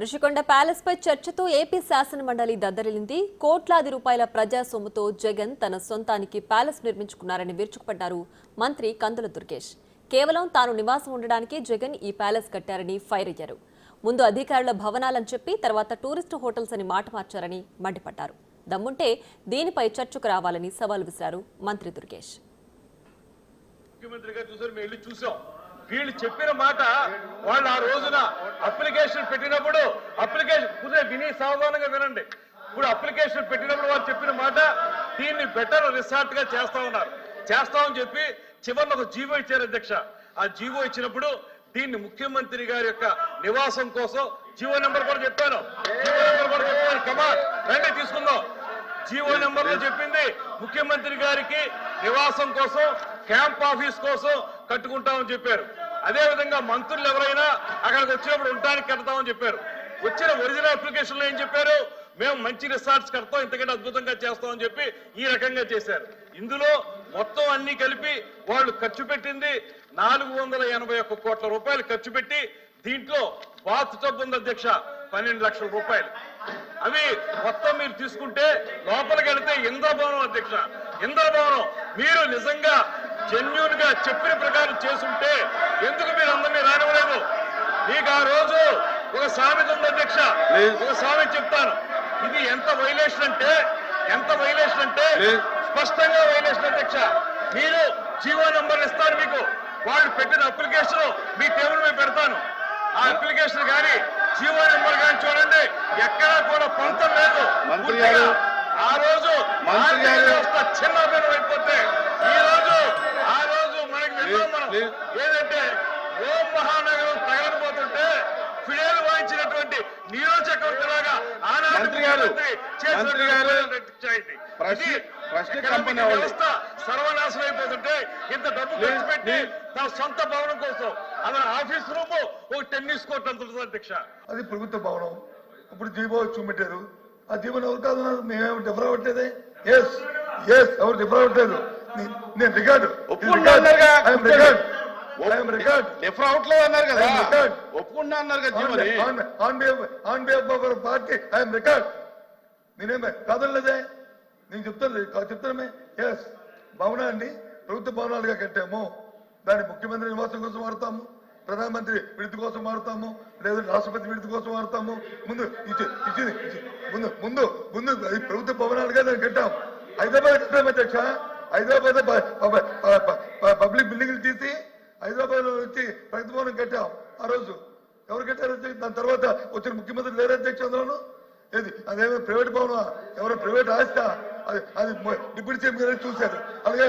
Rushikonda palace పై చర్చతో AP శాసన మండలి దద్దరిల్లింది. కోట్లాది రూపాయల ప్రజా సొమ్ముతో జగన్ తన సొంతానికి ప్యాలెస్ నిర్మించుకున్నారని విరుచుకుపడ్డారు మంత్రి కందుల దుర్గేష్. కేవలం తాను నివాసం ఉండడానికి జగన్ ఈ ప్యాలెస్ కట్టారని ఫైర్ అయ్యారు. ముందు అధికారుల భవనాలని చెప్పి తర్వాత టూరిస్టు హోటల్స్ అని మాట మార్చారని మండిపడ్డారు. దమ్ముంటే దీనిపై చర్చకు రావాలని సవాల్ విసిరారు మంత్రి దుర్గేష్. వీళ్ళు చెప్పిన మాట వాళ్ళు ఆ రోజున అప్లికేషన్ పెట్టినప్పుడు విని సావధానంగా వినండి. ఇప్పుడు అప్లికేషన్ పెట్టినప్పుడు వాళ్ళు చెప్పిన మాట దీన్ని బెటర్ రిసార్ట్ గా చేస్తామని చెప్పి చివరిలో ఒక జీవో ఇచ్చారు అధ్యక్ష. ఆ జీవో ఇచ్చినప్పుడు దీన్ని ముఖ్యమంత్రి గారి యొక్క నివాసం కోసం జీవో నెంబర్ కూడా చెప్పాను. కమాన్ రండి తీసుకుందాం. జీవో నెంబర్ లో చెప్పింది ముఖ్యమంత్రి గారికి నివాసం కోసం క్యాంప్ ఆఫీస్ కోసం కట్టుకుంటామని చెప్పారు. అదే విధంగా మంత్రులు ఎవరైనా అక్కడికి వచ్చినప్పుడు ఉండడానికి కడతామని చెప్పారు. వచ్చిన ఒరిజినల్ అప్లికేషన్ లో ఏం చెప్పారు? మేము మంచి రిసార్ట్స్ కడతాం, ఇంతకంటే అద్భుతంగా చేస్తామని చెప్పి ఈ రకంగా చేశారు. ఇందులో మొత్తం అన్ని కలిపి వాళ్ళు ఖర్చు పెట్టింది 481 కోట్ల రూపాయలు ఖర్చు పెట్టి దీంట్లో బాత్ టబ్ ఉంది అధ్యక్ష 12 లక్షల రూపాయలు. అవి మొత్తం మీరు తీసుకుంటే లోపలికి వెళితే ఇంద్రభవనం అధ్యక్ష, ఇంద్రభవనం మీరు నిజంగా జెన్యూన్ గా చెప్పిన ప్రకారం చేసుంటే ఎందుకు మీరు అందరినీ రానివ్వలేదు? మీకు ఆ రోజు ఒక సామెత ఉంది అధ్యక్ష, ఒక సామెత చెప్తాను. ఇది ఎంత వైలేషన్ అంటే స్పష్టంగా వైలేషన్ అధ్యక్ష. మీరు జీవో నంబర్ ఇస్తాను మీకు, వాళ్ళు పెట్టిన అప్లికేషన్ మీ టేబుల్ మీద పెడతాను. ఆ అప్లికేషన్ కానీ జీవో నెంబర్ కానీ చూడండి, ఎక్కడా కూడా పొంతం లేదు. ఆ రోజు చిన్నభిన్నం అయిపోతే ఆ రోజు మనకి ఏదంటే ఓం మహానగరం తగలకపోతుంటే ఫిడేలు వాయించినటువంటి నీరో చక్రవర్తిలాగా వ్యవస్థ సర్వనాశనం అయిపోతుంటే ఇంత డబ్బు ఖర్చు పెట్టి తన సొంత భవనం కోసం అలా ఆఫీస్ రూమ్ ఒక టెన్నిస్ కోర్ట్ అంత అధ్యక్ష. అది ప్రభుత్వ భవనం. ఇప్పుడు జీవో చూపెట్టారు. ఆ జీవోని ఎవరు కాదు, మేమేమి డిఫర్ అవ్వట్లేదే. ఎవరు డిఫర్ అవ్వట్లేదు. నేను రికార్డు పార్టీ ఐఎమ్ రికార్డ్. నేనేమే కాదనలేదే, నేను చెప్తానమే. భవనాన్ని ప్రభుత్వ భవనాలుగా కట్టాము. దాన్ని ముఖ్యమంత్రి నివాసం కోసం వాడతాము, ప్రధానమంత్రి విడుదల కోసం వాడతాము, లేదా రాష్ట్రపతి విడుదల కోసం వాడతాము. ముందు ప్రభుత్వ భవనాలుగా దాన్ని కట్టాము. హైదరాబాద్ కట్టాము అధ్యక్ష. హైదరాబాద్ పబ్లిక్ బిల్డింగ్లు తీసి హైదరాబాద్ లో వచ్చి ప్రగతి భవనం కట్టాం. ఆ రోజు ఎవరు కట్టారు? దాని తర్వాత వచ్చిన ముఖ్యమంత్రి లేరు అధ్యక్ష. అందులోను ఏది అదేమో ప్రైవేట్ భవనం, ఎవరో ప్రైవేట్ ఆస్తా, అది డిప్యూటీ సీఎం గారు చూశారు, అలాగే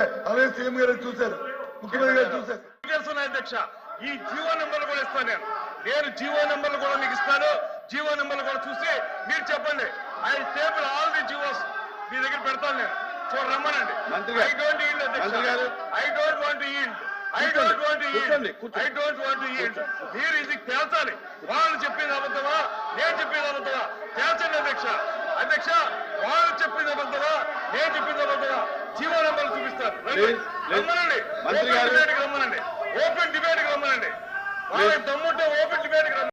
సీఎం గారు చూశారు, ముఖ్యమంత్రి గారు చూశారు. అధ్యక్ష ఈ జీవో నెంబర్లు కూడా ఇస్తాను నేను జీవో నెంబర్లు కూడా మీకు ఇస్తాను. జీవో నెంబర్లు కూడా చూసి మీరు చెప్పండి. I table all the GOs మీ దగ్గర పెడతాను నేను. రమ్మనండి. ఐ డోంట్ ఈల్డ్ మీరు ఇది తేల్చాలి. వాళ్ళు చెప్పింది అబద్ధమా, నేను చెప్పింది అబద్ధమా తేల్చండి అధ్యక్ష. వాళ్ళు చెప్పింది అబద్ధమా, నేను చెప్పింది అబద్ధమా జీవో నెంబర్లు చూపిస్తారు. రమ్మనండి, ఓపెన్ డిబేట్కి రమ్మనండి. వాళ్ళకి దమ్ముంటే ఓపెన్ డిబేట్కి రమ్మనండి.